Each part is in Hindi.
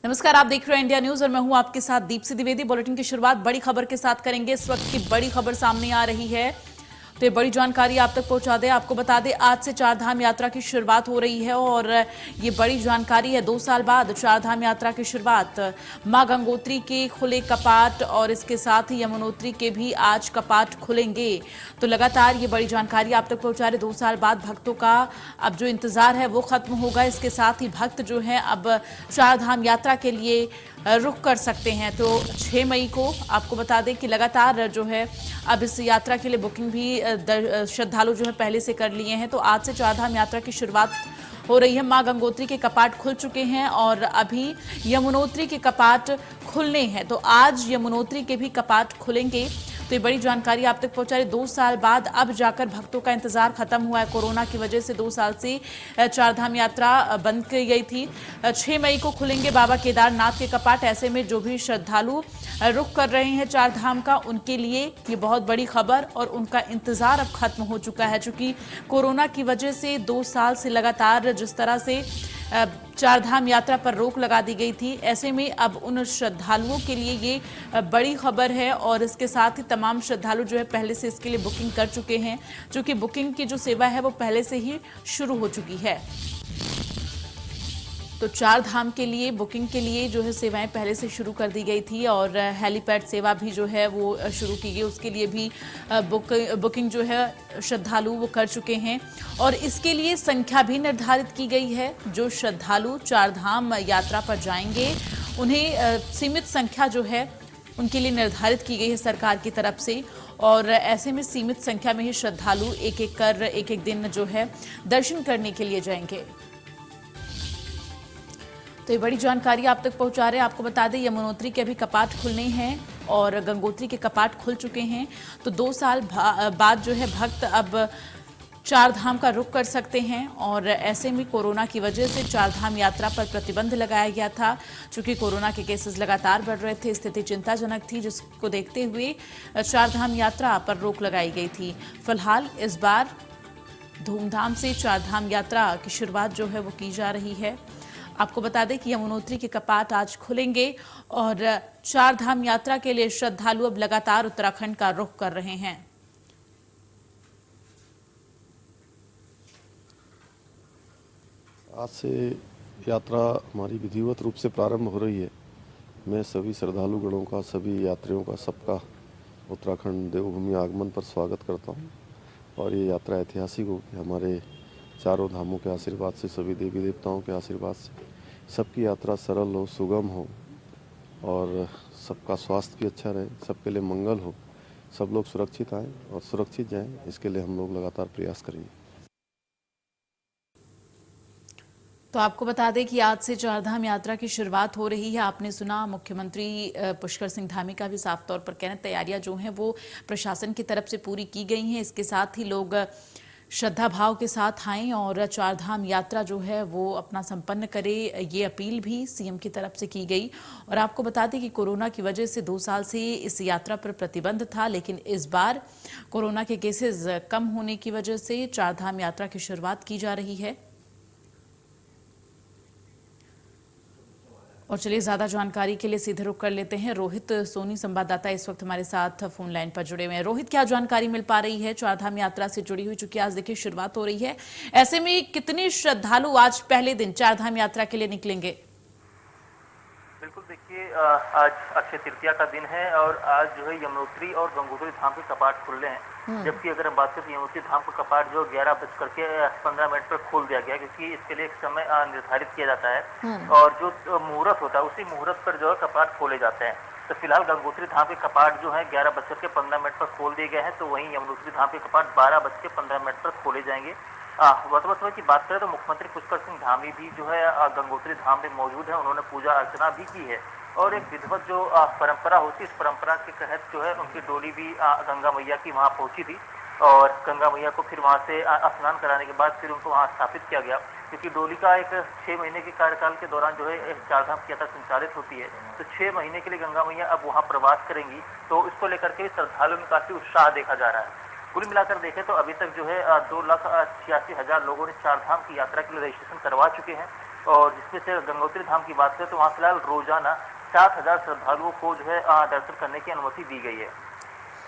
नमस्कार, आप देख रहे हैं इंडिया न्यूज और मैं हूं आपके साथ दीप्ति द्विवेदी। बुलेटिन की शुरुआत बड़ी खबर के साथ करेंगे। इस वक्त की बड़ी खबर सामने आ रही है, तो ये बड़ी जानकारी आप तक पहुंचा दें। आपको बता दें, आज से चारधाम यात्रा की शुरुआत हो रही है और ये बड़ी जानकारी है। 2 साल बाद चारधाम यात्रा की शुरुआत। मां गंगोत्री के खुले कपाट और इसके साथ ही यमुनोत्री के भी आज कपाट खुलेंगे। तो लगातार ये बड़ी जानकारी आप तक पहुंचा रहे। 2 साल बाद भक्तों का अब जो इंतजार है वो खत्म होगा। इसके साथ ही भक्त जो है अब चारधाम यात्रा के लिए रुक कर सकते हैं। तो 6 मई को आपको बता दें कि लगातार जो है अब इस यात्रा के लिए बुकिंग भी श्रद्धालु जो है पहले से कर लिए हैं। तो आज से चारधाम यात्रा की शुरुआत हो रही है। मां गंगोत्री के कपाट खुल चुके हैं और अभी यमुनोत्री के कपाट खुलने हैं। तो आज यमुनोत्री के भी कपाट खुलेंगे। तो ये बड़ी जानकारी आप तक पहुंचा रही। 2 साल बाद अब जाकर भक्तों का इंतजार खत्म हुआ है। कोरोना की वजह से 2 साल से चारधाम यात्रा बंद की गई थी। 6 मई को खुलेंगे बाबा केदारनाथ के कपाट। ऐसे में जो भी श्रद्धालु रुक कर रहे हैं चारधाम का, उनके लिए ये बहुत बड़ी खबर और उनका इंतजार अब खत्म हो चुका है। चूंकि कोरोना की वजह से 2 साल से लगातार जिस तरह से चारधाम यात्रा पर रोक लगा दी गई थी, ऐसे में अब उन श्रद्धालुओं के लिए ये बड़ी खबर है। और इसके साथ ही तमाम श्रद्धालु जो है पहले से इसके लिए बुकिंग कर चुके हैं। चूंकि बुकिंग की जो सेवा है वो पहले से ही शुरू हो चुकी है। तो चारधाम के लिए बुकिंग के लिए जो है सेवाएं पहले से शुरू कर दी गई थी और हेलीपैड सेवा भी जो है वो शुरू की गई। उसके लिए भी बुकिंग जो है श्रद्धालु वो कर चुके हैं और इसके लिए संख्या भी निर्धारित की गई है। जो श्रद्धालु चारधाम यात्रा पर जाएंगे उन्हें सीमित संख्या जो है उनके लिए निर्धारित की गई है सरकार की तरफ से। और ऐसे में सीमित संख्या में ही श्रद्धालु एक एक दिन जो है दर्शन करने के लिए जाएंगे। तो ये बड़ी जानकारी आप तक पहुंचा रहे हैं। आपको बता दें, यमुनोत्री के अभी कपाट खुलने हैं और गंगोत्री के कपाट खुल चुके हैं। तो 2 साल बाद जो है भक्त अब चारधाम का रुख कर सकते हैं। और ऐसे में कोरोना की वजह से चारधाम यात्रा पर प्रतिबंध लगाया गया था। चूंकि कोरोना के केसेस लगातार बढ़ रहे थे, स्थिति चिंताजनक थी, जिसको देखते हुए चारधाम यात्रा पर रोक लगाई गई थी। फिलहाल इस बार धूमधाम से चारधाम यात्रा की शुरुआत जो है वो की जा रही है। आपको बता दें कि यमुनोत्री के कपाट आज खुलेंगे और चारधाम यात्रा के लिए श्रद्धालु अब लगातार उत्तराखंड का रुख कर रहे हैं। आज से यात्रा हमारी विधिवत रूप से प्रारंभ हो रही है। मैं सभी श्रद्धालु गणों का, सभी यात्रियों का, सबका उत्तराखंड देवभूमि आगमन पर स्वागत करता हूं। और ये यात्रा ऐतिहासिक होगी। हमारे चारों धामों के आशीर्वाद से, सभी देवी देवताओं के आशीर्वाद से सबकी यात्रा सरल हो, सुगम हो और सबका स्वास्थ्य भी अच्छा रहे, सबके लिए मंगल हो, सब लोग सुरक्षित आएँ और सुरक्षित जाएं, इसके लिए हम लोग लगातार प्रयास करेंगे। तो आपको बता दें कि आज से चारधाम यात्रा की शुरुआत हो रही है। आपने सुना मुख्यमंत्री पुष्कर सिंह धामी का भी साफ तौर पर कहना, तैयारियां जो हैं वो प्रशासन की तरफ से पूरी की गई हैं। इसके साथ ही लोग श्रद्धा भाव के साथ आएं और चारधाम यात्रा जो है वो अपना संपन्न करे, ये अपील भी सीएम की तरफ से की गई। और आपको बता दें कि कोरोना की वजह से 2 साल से इस यात्रा पर प्रतिबंध था, लेकिन इस बार कोरोना के केसेस कम होने की वजह से चारधाम यात्रा की शुरुआत की जा रही है। और चलिए ज्यादा जानकारी के लिए सीधे रुख कर लेते हैं। रोहित सोनी संवाददाता इस वक्त हमारे साथ फोन लाइन पर जुड़े हुए हैं। रोहित, क्या जानकारी मिल पा रही है चारधाम यात्रा से जुड़ी हुई? चूंकि आज देखिए शुरुआत हो रही है, ऐसे में कितने श्रद्धालु आज पहले दिन चारधाम यात्रा के लिए निकलेंगे? बिल्कुल, देखिए आज अक्षय तृतीया का दिन है और आज जो है यमुनोत्री और गंगोत्री धाम के कपाट खुल रहे हैं। जबकि अगर हम बात करें तो यमुनोत्री धाम का कपाट जो 11:15 पर खोल दिया गया, क्योंकि इसके लिए एक समय निर्धारित किया जाता है और जो मुहूर्त होता है उसी मुहूर्त पर जो है कपाट खोले जाते हैं। तो फिलहाल गंगोत्री धाम के कपाट जो है 11:15 पर खोल दिए गए हैं, तो वहीं यमुनोत्री धाम के कपाट 12:15 पर खोले जाएंगे। वर्तमान समय की बात करें तो मुख्यमंत्री पुष्कर सिंह धामी भी जो है गंगोत्री धाम में मौजूद है। उन्होंने पूजा अर्चना भी की है और एक विधिवत जो परंपरा होती है, इस परंपरा के तहत जो है उनकी डोली भी गंगा मैया की वहां पहुंची थी और गंगा मैया को फिर वहां से स्नान कराने के बाद फिर उनको वहां स्थापित किया गया। क्योंकि डोली का एक 6 महीने के कार्यकाल के दौरान जो है चारधाम की यात्रा संचालित होती है, तो 6 महीने के लिए गंगा मैया अब वहां प्रवास करेंगी। तो इसको लेकर के श्रद्धालुओं में काफी उत्साह देखा जा रहा है। कुल मिलाकर देखें तो अभी तक जो है 2,86,000 लोगों ने चारधाम की यात्रा के लिए रजिस्ट्रेशन करवा चुके हैं और जिसमें से गंगोत्री धाम की बात करें तो वहाँ फिलहाल रोजाना 7,000 श्रद्धालुओं को जो है दर्शन करने की अनुमति दी गई है।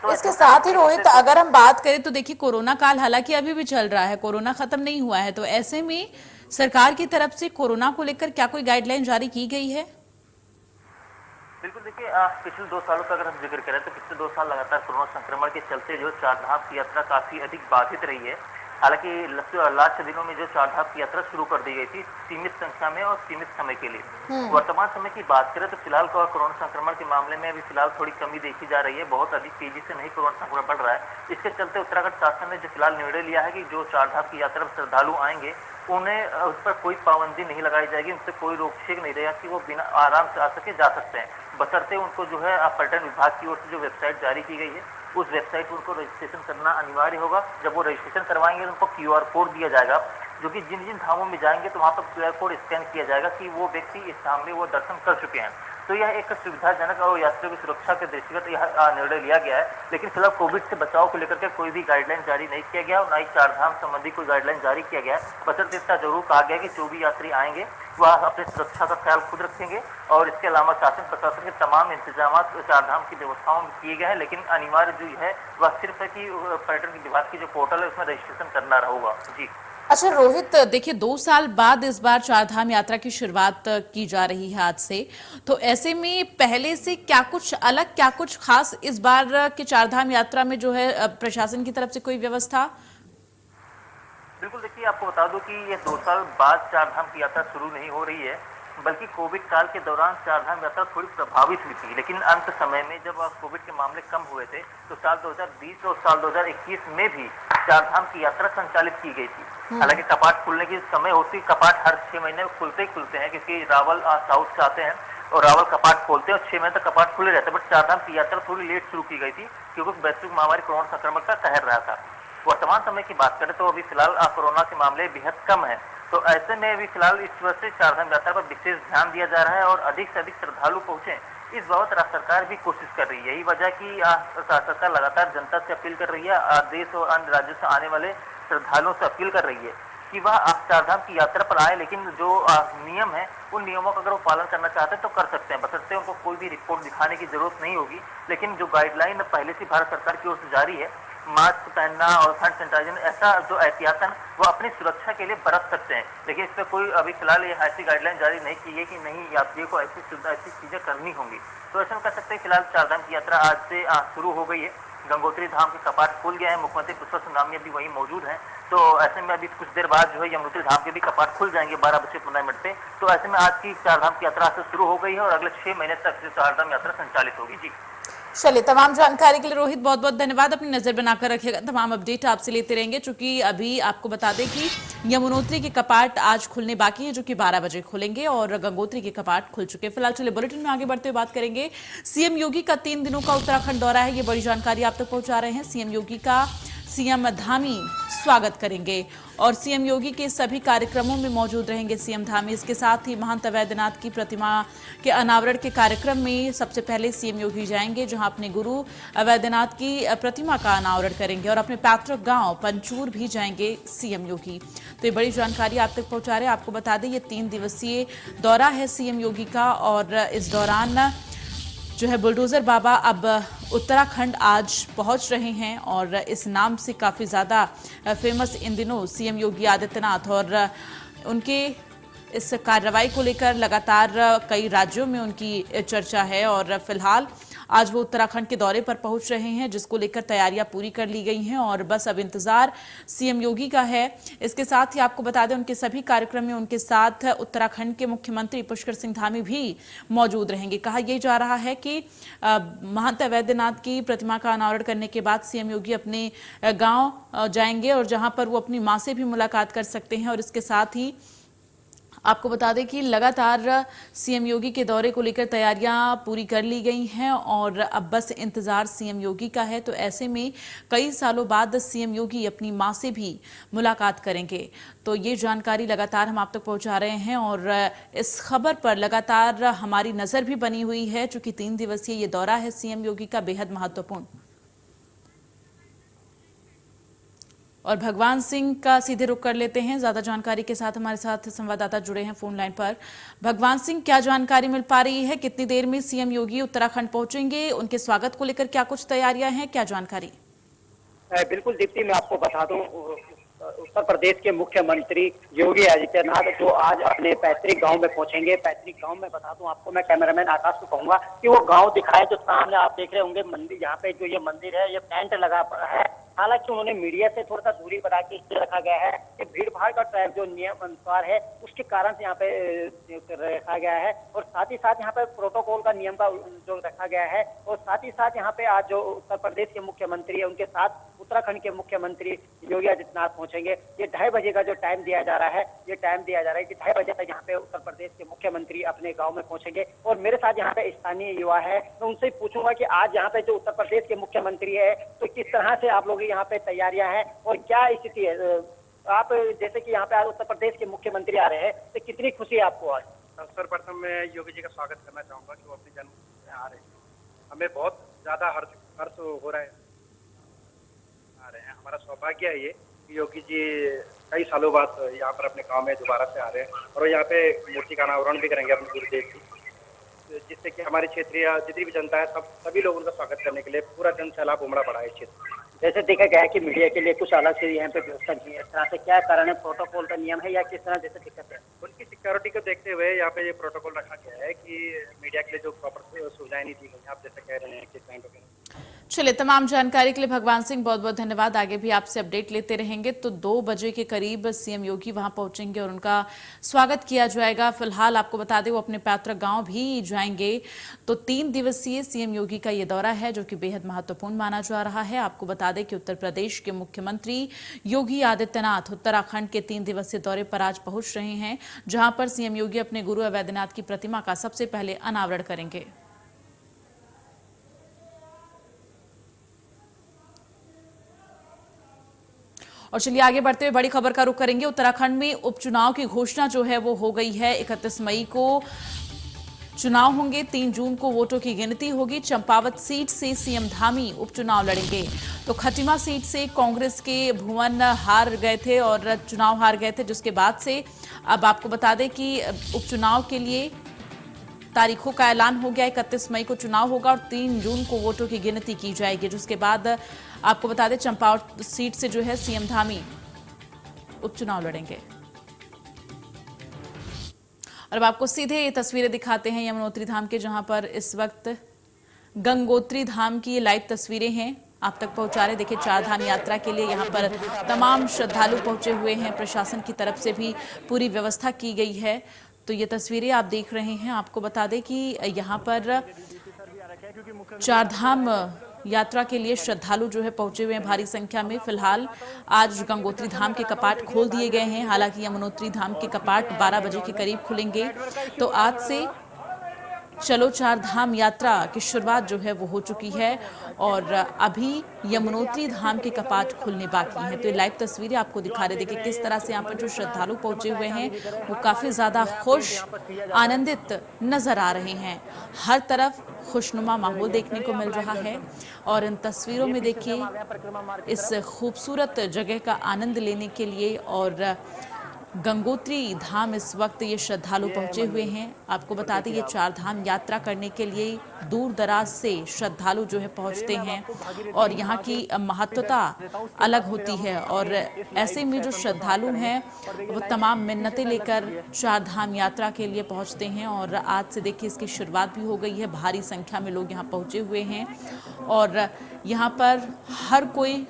तो इसके साथ ही रोहित, अगर हम बात करें तो देखिए कोरोना काल हालांकि अभी भी चल रहा है, कोरोना खत्म नहीं हुआ है, तो ऐसे में सरकार की तरफ से कोरोना को लेकर क्या कोई गाइडलाइन जारी की गई है? बिल्कुल देखिए, पिछले 2 सालों का अगर हम जिक्र करें तो पिछले 2 साल लगातार कोरोना संक्रमण के चलते जो चारधाम की यात्रा काफी अधिक बाधित रही है। हालांकि लास्ट दिनों में जो चारधाम की यात्रा शुरू कर दी गई थी सीमित संख्या में और सीमित समय के लिए। वर्तमान समय की बात करें तो फिलहाल कोरोना संक्रमण के मामले में अभी फिलहाल थोड़ी कमी देखी जा रही है, बहुत अधिक तेजी से नहीं कोरोना संक्रमण बढ़ रहा है। इसके चलते उत्तराखंड शासन ने जो फिलहाल निर्णय लिया है कि जो चारधाम की यात्रा में श्रद्धालु आएंगे उन्हें उस पर कोई पाबंदी नहीं लगाई जाएगी, उनसे कोई रोक छेक नहीं रहेगा कि वो बिना आराम से आ सके जा सकते हैं, बशर्ते उनको जो है पर्यटन विभाग की ओर से जो वेबसाइट जारी की गई है उस वेबसाइट पर उनको रजिस्ट्रेशन करना अनिवार्य होगा। जब वो रजिस्ट्रेशन करवाएंगे तो उनको QR कोड दिया जाएगा, जो कि जिन जिन धामों में जाएंगे तो वहाँ पर QR कोड स्कैन किया जाएगा कि वो व्यक्ति इस धाम में वो दर्शन कर चुके हैं। तो यह एक सुविधाजनक और यात्रियों की सुरक्षा के दृष्टिगत यह निर्णय लिया गया है। लेकिन फिलहाल कोविड से बचाव को लेकर के कोई भी गाइडलाइन जारी नहीं किया गया और न ही चारधाम संबंधी कोई गाइडलाइन जारी किया गया है। बशर्ते इतना जरूर कहा गया कि जो भी यात्री आएंगे वह अपनी सुरक्षा का ख्याल खुद रखेंगे और इसके अलावा शासन प्रशासन के तमाम इंतजाम चारधाम की व्यवस्थाओं में किए गए हैं। लेकिन अनिवार्य जो है वह सिर्फ है कि पर्यटन विभाग की जो पोर्टल है उसमें रजिस्ट्रेशन करना होगा। जी अच्छा रोहित, देखिए 2 साल बाद इस बार चारधाम यात्रा की शुरुआत की जा रही है आज से, तो ऐसे में पहले से क्या कुछ अलग, क्या कुछ खास इस बार के चारधाम यात्रा में जो है प्रशासन की तरफ से कोई व्यवस्था? बिल्कुल देखिए, आपको बता दूं कि ये 2 साल बाद चारधाम की यात्रा शुरू नहीं हो रही है, बल्कि कोविड काल के दौरान चारधाम यात्रा थोड़ी प्रभावित हुई थी। लेकिन अंत समय में जब कोविड के मामले कम हुए थे तो साल 2020 और साल 2021 में भी चारधाम की यात्रा संचालित की गई थी। हालांकि कपाट खुलने की समय होती, कपाट हर 6 महीने में खुलते ही खुलते हैं, क्योंकि रावल साउथ से आते हैं और रावल कपाट खोलते हैं और 6 महीने तक कपाट खुले रहते हैं। बट चारधाम की यात्रा थोड़ी लेट शुरू की गई थी क्योंकि वैश्विक महामारी कोरोना संक्रमण का कहर रहा था। वर्तमान समय की बात करें तो अभी फिलहाल कोरोना के मामले बेहद कम है, तो ऐसे में अभी फिलहाल इस वर्ष से चारधाम यात्रा पर विशेष ध्यान दिया जा रहा है और अधिक से अधिक श्रद्धालु पहुंचे, इस बाबत राज्य सरकार भी कोशिश कर रही है। यही वजह की सरकार लगातार जनता से अपील कर रही है, देश और अन्य राज्यों से आने वाले श्रद्धालुओं से अपील कर रही है कि वह चारधाम की यात्रा पर आए, लेकिन जो नियम है उन नियमों का अगर वो पालन करना चाहते हैं तो कर सकते हैं, बशर्ते उनको कोई भी रिपोर्ट दिखाने की जरूरत नहीं होगी। लेकिन जो गाइडलाइन पहले से भारत सरकार की ओर से जारी है, मास्क पहनना और हैंड सैनिटाइजर, ऐसा जो एहतियातन वो अपनी सुरक्षा के लिए बरत सकते हैं। लेकिन इस पर कोई अभी फिलहाल ये ऐसी गाइडलाइन जारी नहीं की गई कि नहीं यात्रियों को ऐसी चीजें करनी होंगी। तो ऐसा कर सकते हैं फिलहाल चारधाम की यात्रा आज से शुरू हो गई है। गंगोत्री धाम के कपाट खुल गए हैं, मुख्यमंत्री पुष्कर सिंह धामी अभी वहीं मौजूद हैं, तो ऐसे में अभी कुछ देर बाद जो है यमुनोत्री धाम के भी कपाट खुल जाएंगे 12:15 पे। तो ऐसे में आज की चारधाम की यात्रा से शुरू हो गई है और अगले 6 महीने तक चारधाम यात्रा संचालित होगी। जी चलिए, तमाम जानकारी के लिए रोहित बहुत बहुत धन्यवाद। अपनी नजर बनाकर रखिएगा, तमाम अपडेट आपसे लेते रहेंगे। चूंकि अभी आपको बता दें कि यमुनोत्री के कपाट आज खुलने बाकी है, जो कि 12 बजे खुलेंगे और गंगोत्री के कपाट खुल चुके हैं। फिलहाल चलिए बुलेटिन में आगे बढ़ते हुए बात करेंगे। सीएम योगी का 3 दिनों का उत्तराखंड दौरा है, ये बड़ी जानकारी आप तक पहुंचा रहे हैं। सीएम योगी का सीएम धामी स्वागत करेंगे और सीएम योगी के सभी कार्यक्रमों में मौजूद रहेंगे सीएम धामी। इसके साथ ही महंत अवैधनाथ की प्रतिमा के अनावरण के कार्यक्रम में सबसे पहले सीएम योगी जाएंगे, जहां अपने गुरु अवैधनाथ की प्रतिमा का अनावरण करेंगे और अपने पैतृक गांव पंचूर भी जाएंगे सीएम योगी। तो ये बड़ी जानकारी आप तक पहुंचा रहे हैं। आपको बता दें ये 3 दिवसीय दौरा है सीएम योगी का और इस दौरान जो है बुलडोजर बाबा अब उत्तराखंड आज पहुंच रहे हैं और इस नाम से काफ़ी ज़्यादा फेमस इन दिनों सीएम योगी आदित्यनाथ और उनके इस कार्रवाई को लेकर लगातार कई राज्यों में उनकी चर्चा है और फिलहाल आज वो उत्तराखंड के दौरे पर पहुंच रहे हैं, जिसको लेकर तैयारियां पूरी कर ली गई हैं और बस अब इंतजार सीएम योगी का है। इसके साथ ही आपको बता दें उनके सभी कार्यक्रम में उनके साथ उत्तराखंड के मुख्यमंत्री पुष्कर सिंह धामी भी मौजूद रहेंगे। कहा यह जा रहा है कि महंत अवैधनाथ की प्रतिमा का अनावरण करने के बाद सीएम योगी अपने गाँव जाएंगे और जहां पर वो अपनी मां से भी मुलाकात कर सकते हैं। और इसके साथ ही आपको बता दें कि लगातार सीएम योगी के दौरे को लेकर तैयारियां पूरी कर ली गई हैं और अब बस इंतजार सीएम योगी का है। तो ऐसे में कई सालों बाद सीएम योगी अपनी मां से भी मुलाकात करेंगे। तो ये जानकारी लगातार हम आप तक पहुंचा रहे हैं और इस खबर पर लगातार हमारी नजर भी बनी हुई है, चूंकि 3 दिवसीय ये दौरा है सीएम योगी का बेहद महत्वपूर्ण। और भगवान सिंह का सीधे रुख कर लेते हैं। ज्यादा जानकारी के साथ हमारे साथ संवाददाता जुड़े हैं फोन लाइन पर। भगवान सिंह, क्या जानकारी मिल पा रही है? कितनी देर में सीएम योगी उत्तराखंड पहुंचेंगे? उनके स्वागत को लेकर क्या कुछ तैयारियां हैं, क्या जानकारी? बिल्कुल दीप्ति, मैं आपको बता दूं, उत्तर प्रदेश के मुख्यमंत्री योगी आदित्यनाथ जो आज अपने पैतृक गांव में पहुंचेंगे। पैतृक गांव में बता दूं आपको, मैं कैमरामैन आकाश को कहूंगा कि वो गांव दिखाए। जो सामने आप देख रहे होंगे मंदिर, यहाँ पे जो ये मंदिर है, ये टेंट लगा पड़ा है। हालांकि उन्होंने मीडिया से थोड़ा सा दूरी बना के इसलिए रखा गया है कि भीड़ भाड़ का ट्रैफिक जो नियम अनुसार है उसके कारण से यहाँ पे रखा गया है। और साथ ही साथ यहाँ पे प्रोटोकॉल का नियम का जो रखा गया है। और साथ ही साथ यहाँ पे आज जो उत्तर प्रदेश के मुख्यमंत्री है, उनके साथ उत्तराखंड के मुख्यमंत्री योगी आदित्यनाथ पहुंचेंगे। ये 2:30 बजे का जो टाइम दिया जा रहा है, ये टाइम दिया जा रहा है कि 2:30 बजे तक यहाँ पे उत्तर प्रदेश के मुख्यमंत्री अपने गांव में पहुंचेंगे। और मेरे साथ यहाँ पे स्थानीय युवा है, मैं उनसे पूछूंगा कि आज यहाँ पे जो उत्तर प्रदेश के मुख्यमंत्री है, तो किस तरह से आप लोग यहाँ पे तैयारियां हैं और क्या स्थिति है? आप जैसे कि यहाँ पे आज उत्तर प्रदेश के मुख्यमंत्री आ रहे हैं, तो कितनी खुशी है आपको आज? सर्वप्रथम मैं योगी जी का स्वागत करना चाहूंगा कि वो अपनी जन्मभूमि में आ रहे हैं। हमें बहुत ज्यादा हर्ष हो रहा है, आ रहे हैं। हमारा सौभाग्य है ये कि योगी जी कई सालों बाद यहाँ पर अपने गांव में दोबारा से आ रहे हैं और यहाँ पे मूर्ति का अनावरण भी करेंगे अपने गुरुदेव की, जिससे कि हमारी क्षेत्रीय जितनी भी जनता है सभी लोग उनका स्वागत करने के लिए पूरा जन सैलाब उमड़ा पड़ा है इस क्षेत्र। जैसे देखा गया है कि मीडिया के लिए कुछ अलग से यहाँ पे व्यवस्था की है, इस तरह से क्या कारण है? प्रोटोकॉल का नियम है या किस तरह जैसे दिक्कत है? उनकी सिक्योरिटी को देखते हुए यहाँ पे ये प्रोटोकॉल रखा गया है कि मीडिया के लिए जो प्रॉपर सुविधाएं नहीं दी गई, आप जैसे कह रहे हैं कि क्लाइंट वगैरह। चलिए, तमाम जानकारी के लिए भगवान सिंह बहुत बहुत धन्यवाद। आगे भी आपसे अपडेट लेते रहेंगे। तो 2 बजे के करीब सीएम योगी वहां पहुंचेंगे और उनका स्वागत किया जाएगा। फिलहाल आपको बता दें वो अपने पैतृक गांव भी जाएंगे। तो 3 दिवसीय सीएम योगी का ये दौरा है जो कि बेहद महत्वपूर्ण माना जा रहा है। आपको बता दें कि उत्तर प्रदेश के मुख्यमंत्री योगी आदित्यनाथ उत्तराखंड के 3 दिवसीय दौरे पर आज पहुंच रहे हैं, जहां पर सीएम योगी अपने गुरु अवैधनाथ की प्रतिमा का सबसे पहले अनावरण करेंगे। और चलिए आगे बढ़ते हुए बड़ी खबर का रुख करेंगे। उत्तराखंड में उपचुनाव की घोषणा जो है वो हो गई है। 31 मई को चुनाव होंगे, 3 जून को वोटों की गिनती होगी। चंपावत सीट से सीएम धामी उपचुनाव लड़ेंगे। तो खटीमा सीट से कांग्रेस के भुवन हार गए थे और चुनाव हार गए थे, जिसके बाद से अब आपको बता दें कि उपचुनाव के लिए तारीखों का ऐलान हो गया। 31 मई को चुनाव होगा और 3 जून को वोटों की गिनती की जाएगी, जिसके बाद आपको बता दें चंपावत सीट से जो है सीएम धामी उपचुनाव लड़ेंगे। और अब आपको सीधे ये तस्वीरें दिखाते हैं यमुनोत्री धाम के, जहां पर इस वक्त गंगोत्री धाम की ये लाइव तस्वीरें हैं आप तक पहुंचा रहे। देखिए, 4 धाम यात्रा के लिए यहां पर तमाम श्रद्धालु पहुंचे हुए हैं। प्रशासन की तरफ से भी पूरी व्यवस्था की गई है। तो ये तस्वीरें आप देख रहे हैं। आपको बता दें कि यहाँ पर 4 धाम यात्रा के लिए श्रद्धालु जो है पहुंचे हुए हैं भारी संख्या में। फिलहाल आज गंगोत्री धाम के कपाट खोल दिए गए हैं। हालांकि यमुनोत्री धाम के कपाट 12 बजे के करीब खुलेंगे। तो आज से चलो 4 धाम यात्रा की शुरुआत जो है वो हो चुकी है और अभी यमुनोत्री धाम के कपाट खुलने बाकी हैं। तो ये लाइव तस्वीरें आपको दिखा रहे। देखिए किस तरह से यहाँ पर जो श्रद्धालु पहुंचे हुए हैं वो काफी ज्यादा खुश, आनंदित नजर आ रहे हैं। हर तरफ खुशनुमा माहौल देखने को मिल रहा है और इन तस्वीरों में देखिए इस खूबसूरत जगह का आनंद लेने के लिए और गंगोत्री धाम इस वक्त ये श्रद्धालु पहुंचे हुए हैं। आपको बता दें ये 4 धाम यात्रा करने के लिए दूर दराज से श्रद्धालु जो है पहुंचते हैं और यहाँ की महत्वता अलग होती है। और ऐसे में जो श्रद्धालु हैं वो तमाम मिन्नतें लेकर 4 धाम यात्रा के लिए पहुंचते हैं और आज से देखिए इसकी शुरुआत भी हो गई है। भारी संख्या में लोग यहाँ पहुंचे हुए हैं और यहाँ पर हर कोई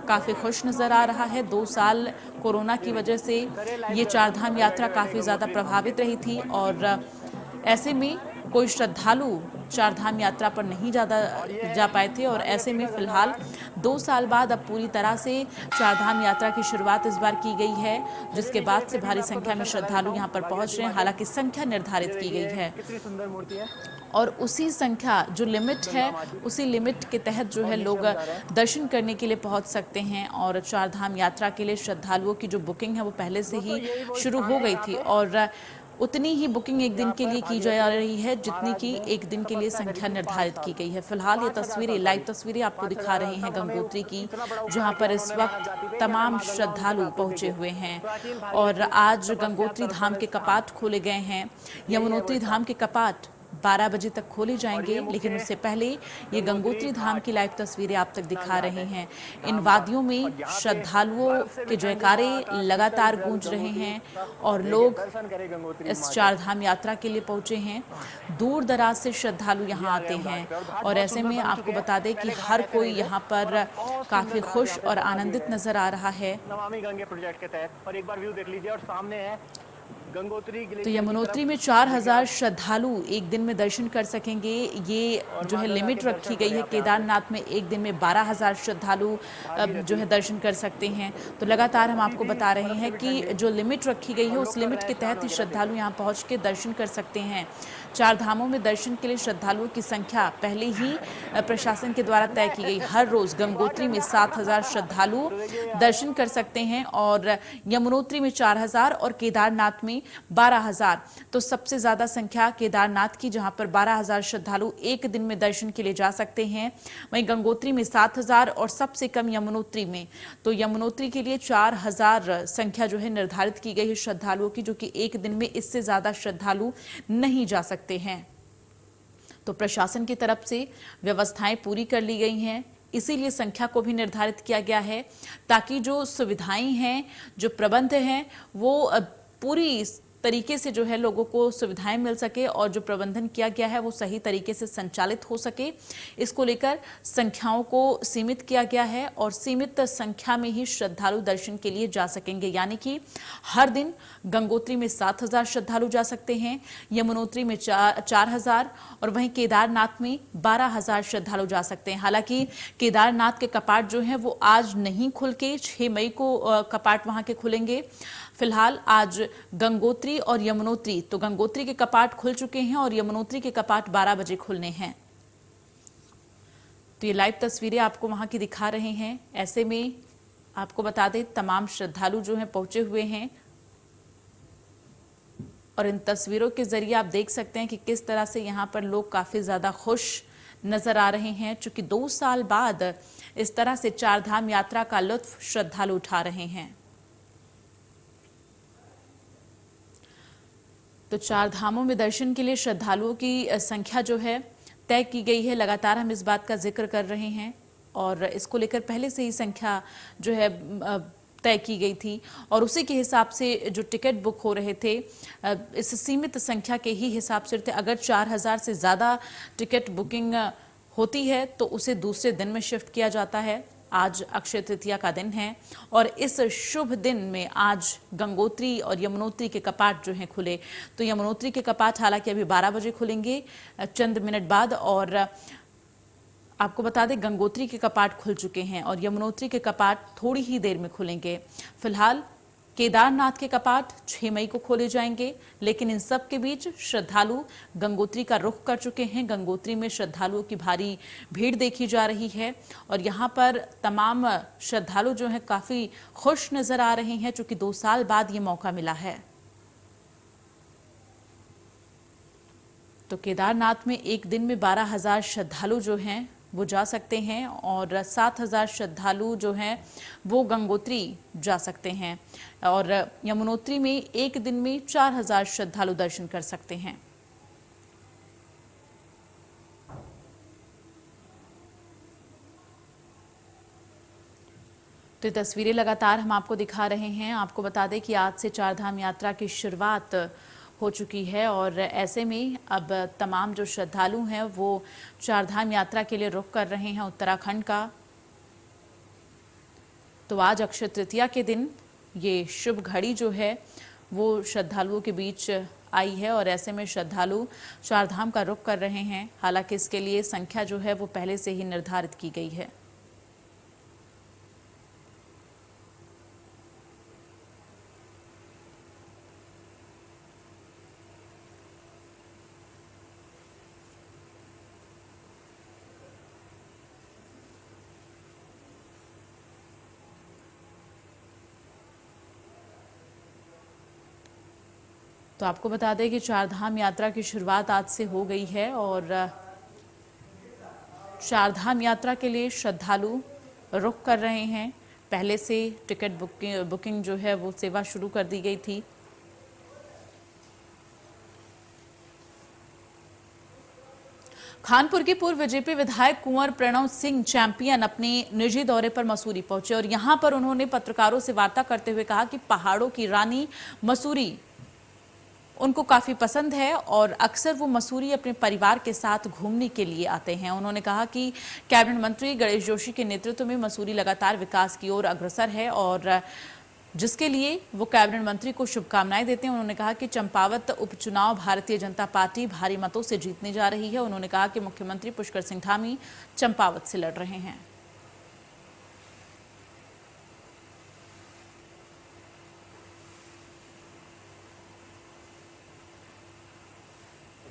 काफी खुश नजर आ रहा है। 2 साल कोरोना की वजह से ये 4 धाम यात्रा काफी ज्यादा प्रभावित रही थी और ऐसे में कोई श्रद्धालु 4 धाम यात्रा पर नहीं जा पाए थे और ऐसे में फिलहाल 2 साल बाद अब पूरी तरह से 4 धाम यात्रा की शुरुआत इस बार की गई है, जिसके बाद से भारी संख्या में श्रद्धालु यहां पर पहुंच रहे हैं। हालांकि संख्या निर्धारित की गई है और उसी संख्या जो लिमिट है उसी लिमिट के तहत जो है लोग दर्शन करने के लिए पहुंच सकते हैं। और 4 धाम यात्रा के लिए श्रद्धालुओं की जो बुकिंग है वो पहले से ही शुरू हो गई थी और उतनी ही बुकिंग एक दिन के लिए की जा रही है जितनी की एक दिन के लिए संख्या निर्धारित की गई है। फिलहाल ये तस्वीरें, लाइव तस्वीरें आपको दिखा रहे हैं गंगोत्री की, जहां पर इस वक्त तमाम श्रद्धालु पहुंचे हुए हैं और आज गंगोत्री धाम के कपाट खोले गए हैं। यमुनोत्री धाम के कपाट 12 बजे तक खोले जाएंगे, लेकिन उससे पहले ये गंगोत्री धाम की लाइव तस्वीरें आप तक दिखा रहे हैं। इन वादियों में श्रद्धालुओं के जयकारे लगातार गूंज रहे हैं और लोग इस चार धाम यात्रा के लिए पहुंचे हैं। दूर दराज से श्रद्धालु यहाँ आते हैं और ऐसे में आपको बता दें कि हर कोई यहाँ पर काफी खुश और आनंदित नजर आ रहा है। नमामि गंगे प्रोजेक्ट के तहत और एक बार व्यू देख लीजिए और सामने है गंगोत्री। तो यमुनोत्री में 4000 श्रद्धालु एक दिन में दर्शन कर सकेंगे। ये जो है लिमिट रखी गई है। केदारनाथ में एक दिन में 12000 श्रद्धालु जो है दर्शन कर सकते हैं। तो लगातार हम आपको बता रहे हैं कि जो लिमिट रखी गई है उस लिमिट के तहत ही श्रद्धालु यहाँ पहुँच के दर्शन कर सकते हैं। चार धामों में दर्शन के लिए श्रद्धालुओं की संख्या पहले ही प्रशासन के द्वारा तय की गई। हर रोज गंगोत्री में 7000 श्रद्धालु दर्शन कर सकते हैं और यमुनोत्री में 4000 और केदारनाथ में 12000। तो सबसे ज्यादा संख्या केदारनाथ की, जहां पर 12000 श्रद्धालु एक दिन में दर्शन के लिए जा सकते हैं। वहीं गंगोत्री में 7000 और सबसे कम यमुनोत्री में। तो यमुनोत्री के लिए 4000 संख्या जो है निर्धारित की गई है श्रद्धालुओं की, जो कि एक दिन में इससे ज्यादा श्रद्धालु नहीं जा सकते हैं। तो प्रशासन की तरफ से व्यवस्थाएं पूरी कर ली गई हैं, इसीलिए संख्या को भी निर्धारित किया गया है ताकि जो सुविधाएं हैं, जो प्रबंध हैं, वो पूरी तरीके से जो है लोगों को सुविधाएं मिल सके और जो प्रबंधन किया गया है वो सही तरीके से संचालित हो सके। इसको लेकर संख्याओं को सीमित किया गया है और सीमित संख्या में ही श्रद्धालु दर्शन के लिए जा सकेंगे। यानी कि हर दिन गंगोत्री में 7000 श्रद्धालु जा सकते हैं, यमुनोत्री में 4000 और वहीं केदारनाथ में 12000 श्रद्धालु जा सकते हैं। हालांकि केदारनाथ के कपाट जो हैं वो आज नहीं खुल के 6 मई को कपाट वहां के खुलेंगे। फिलहाल आज गंगोत्री और यमुनोत्री, तो गंगोत्री के कपाट खुल चुके हैं और यमुनोत्री के कपाट 12 बजे खुलने हैं। तो ये लाइव तस्वीरें आपको वहां की दिखा रहे हैं। ऐसे में आपको बता दें तमाम श्रद्धालु जो हैं पहुंचे हुए हैं और इन तस्वीरों के जरिए आप देख सकते हैं कि किस तरह से यहाँ पर लोग काफी ज्यादा खुश नजर आ रहे हैं, चूंकि 2 साल बाद इस तरह से चार धाम यात्रा का लुत्फ श्रद्धालु उठा रहे हैं। तो चार धामों में दर्शन के लिए श्रद्धालुओं की संख्या जो है तय की गई है। लगातार हम इस बात का जिक्र कर रहे हैं और इसको लेकर पहले से ही संख्या जो है तय की गई थी और उसी के हिसाब से जो टिकट बुक हो रहे थे इस सीमित संख्या के ही हिसाब से थे। अगर 4000 से ज़्यादा टिकट बुकिंग होती है तो उसे दूसरे दिन में शिफ्ट किया जाता है। आज अक्षय तृतीया का दिन है और इस शुभ दिन में आज गंगोत्री और यमुनोत्री के कपाट जो हैं खुले। तो यमुनोत्री के कपाट हालांकि अभी 12 बजे खुलेंगे चंद मिनट बाद और आपको बता दें गंगोत्री के कपाट खुल चुके हैं और यमुनोत्री के कपाट थोड़ी ही देर में खुलेंगे। फिलहाल केदारनाथ के कपाट 6 मई को खोले जाएंगे, लेकिन इन सब के बीच श्रद्धालु गंगोत्री का रुख कर चुके हैं। गंगोत्री में श्रद्धालुओं की भारी भीड़ देखी जा रही है और यहाँ पर तमाम श्रद्धालु जो हैं काफी खुश नजर आ रहे हैं, चूंकि 2 साल बाद ये मौका मिला है। तो केदारनाथ में एक दिन में 12000 श्रद्धालु जो हैं वो जा सकते हैं और 7000 श्रद्धालु जो हैं वो गंगोत्री जा सकते हैं और यमुनोत्री में एक दिन में 4000 श्रद्धालु दर्शन कर सकते हैं। तो ये तस्वीरें लगातार हम आपको दिखा रहे हैं। आपको बता दें कि आज से चार धाम यात्रा की शुरुआत हो चुकी है और ऐसे में अब तमाम जो श्रद्धालु हैं वो चार धाम यात्रा के लिए रुख कर रहे हैं उत्तराखंड का। तो आज अक्षय तृतीया के दिन ये शुभ घड़ी जो है वो श्रद्धालुओं के बीच आई है और ऐसे में श्रद्धालु चार धाम का रुख कर रहे हैं। हालांकि इसके लिए संख्या जो है वो पहले से ही निर्धारित की गई है। तो आपको बता दें कि चारधाम यात्रा की शुरुआत आज से हो गई है और चारधाम यात्रा के लिए श्रद्धालु रुख कर रहे हैं। पहले से टिकट बुकिंग जो है वो सेवा शुरू कर दी गई थी। खानपुर के पूर्व बीजेपी विधायक कुंवर प्रणव सिंह चैंपियन अपने निजी दौरे पर मसूरी पहुंचे और यहां पर उन्होंने पत्रकारों से वार्ता करते हुए कहा कि पहाड़ों की रानी मसूरी उनको काफी पसंद है और अक्सर वो मसूरी अपने परिवार के साथ घूमने के लिए आते हैं। उन्होंने कहा कि कैबिनेट मंत्री गणेश जोशी के नेतृत्व में मसूरी लगातार विकास की ओर अग्रसर है और जिसके लिए वो कैबिनेट मंत्री को शुभकामनाएं देते हैं। उन्होंने कहा कि चंपावत उपचुनाव भारतीय जनता पार्टी भारी मतों से जीतने जा रही है। उन्होंने कहा कि मुख्यमंत्री पुष्कर सिंह धामी चंपावत से लड़ रहे हैं।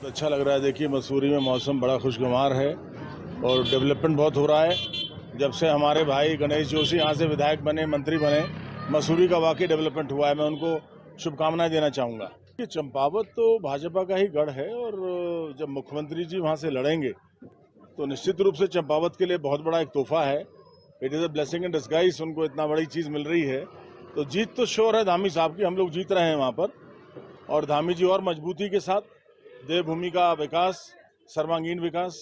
अच्छा लग रहा है। देखिए मसूरी में मौसम बड़ा खुशगवार है और डेवलपमेंट बहुत हो रहा है। जब से हमारे भाई गणेश जोशी यहाँ से विधायक बने, मंत्री बने, मसूरी का वाकई डेवलपमेंट हुआ है। मैं उनको शुभकामनाएं देना चाहूँगा। ये चंपावत तो भाजपा का ही गढ़ है और जब मुख्यमंत्री जी वहाँ से लड़ेंगे तो निश्चित रूप से चंपावत के लिए बहुत बड़ा एक तोहफा है। It is a blessing in disguise. उनको इतना बड़ी चीज़ मिल रही है तो जीत तो श्योर है धामी साहब की। हम लोग जीत रहे हैं वहाँ पर और धामी जी और मजबूती के साथ देवभूमि का विकास, सर्वांगीण विकास,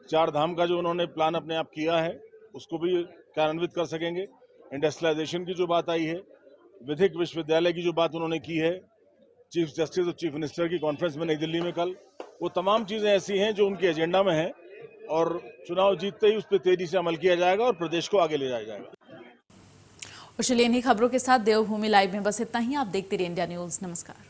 चार धाम का जो उन्होंने प्लान अपने आप किया है उसको भी कार्यान्वित कर सकेंगे। इंडस्ट्रियलाइजेशन की जो बात आई है, विधिक विश्वविद्यालय की जो बात उन्होंने की है, चीफ जस्टिस और चीफ मिनिस्टर की कॉन्फ्रेंस में नई दिल्ली में कल, वो तमाम चीज़ें ऐसी हैं जो उनके एजेंडा में हैं और चुनाव जीतते ही उस पर तेजी से अमल किया जाएगा और प्रदेश को आगे ले जाया जाएगा। और चलिए इन्हीं खबरों के साथ देवभूमि लाइव में बस इतना ही। आप देखते रहिए इंडिया न्यूज़। नमस्कार।